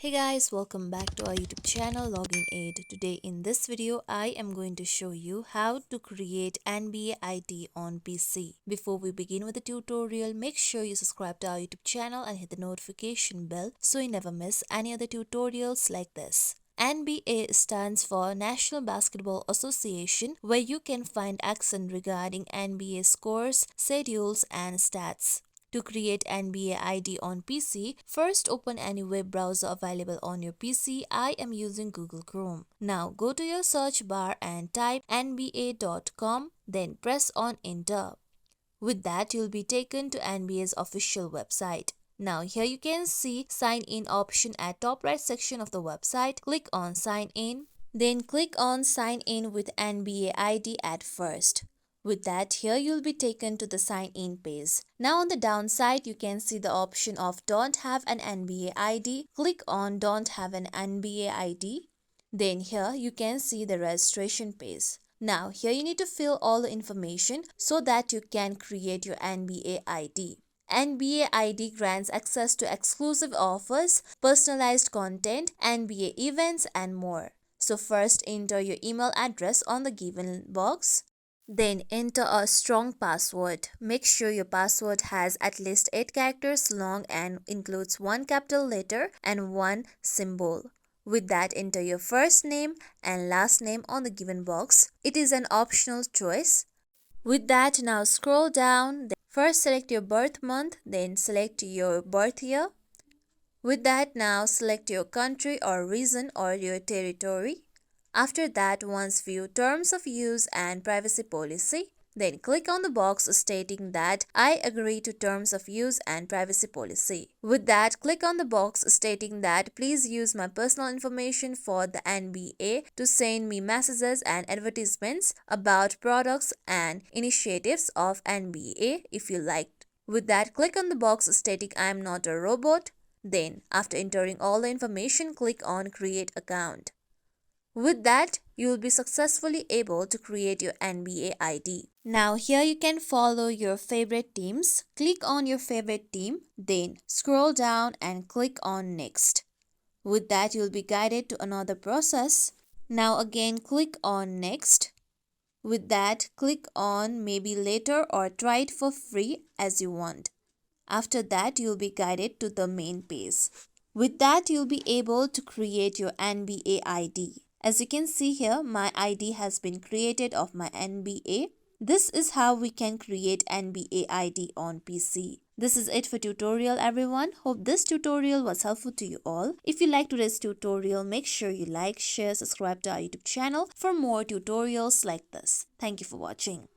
Hey guys, welcome back to our YouTube channel Login Aid. Today in this video, I am going to show you how to create NBA ID on PC. Before we begin with the tutorial, make sure you subscribe to our YouTube channel and hit the notification bell so you never miss any other tutorials like this. NBA stands for National Basketball Association, where you can find action regarding NBA scores, schedules, and stats. To create NBA ID on PC, first open any web browser available on your PC. I am using Google Chrome. Now go to your search bar and type nba.com, then press on enter. With that, you'll be taken to NBA's official website. Now here you can see sign in option at top right section of the website. Click on sign in. Then click on sign in with NBA ID at first. With that, here you'll be taken to the sign in page. Now on the downside, you can see the option of don't have an NBA ID. Click on don't have an NBA ID. Then here you can see the registration page. Now here you need to fill all the information so that you can create your NBA ID. NBA ID grants access to exclusive offers, personalized content, NBA events, and more. So first enter your email address on the given box. Then enter a strong password. Make sure your password has at least 8 characters long and includes one capital letter and one symbol. With that, enter your first name and last name on the given box. It is an optional choice. With that, now scroll down. First select your birth month, then select your birth year. With that, now select your country or region or your territory. After that, once view Terms of Use and Privacy Policy. Then click on the box stating that I agree to Terms of Use and Privacy Policy. With that, click on the box stating that please use my personal information for the NBA to send me messages and advertisements about products and initiatives of NBA if you like. With that, click on the box stating I am not a robot. Then, after entering all the information, click on Create Account. With that, you will be successfully able to create your NBA ID. Now here you can follow your favorite teams. Click on your favorite team, then scroll down and click on Next. With that, you will be guided to another process. Now again click on Next. With that, click on Maybe Later or Try it for free as you want. After that, you will be guided to the main page. With that, you'll be able to create your NBA ID. As you can see here, my ID has been created of my NBA. This is how we can create NBA ID on PC. This is it for tutorial everyone. Hope this tutorial was helpful to you all. If you like today's tutorial, make sure you like, share, subscribe to our YouTube channel for more tutorials like this. Thank you for watching.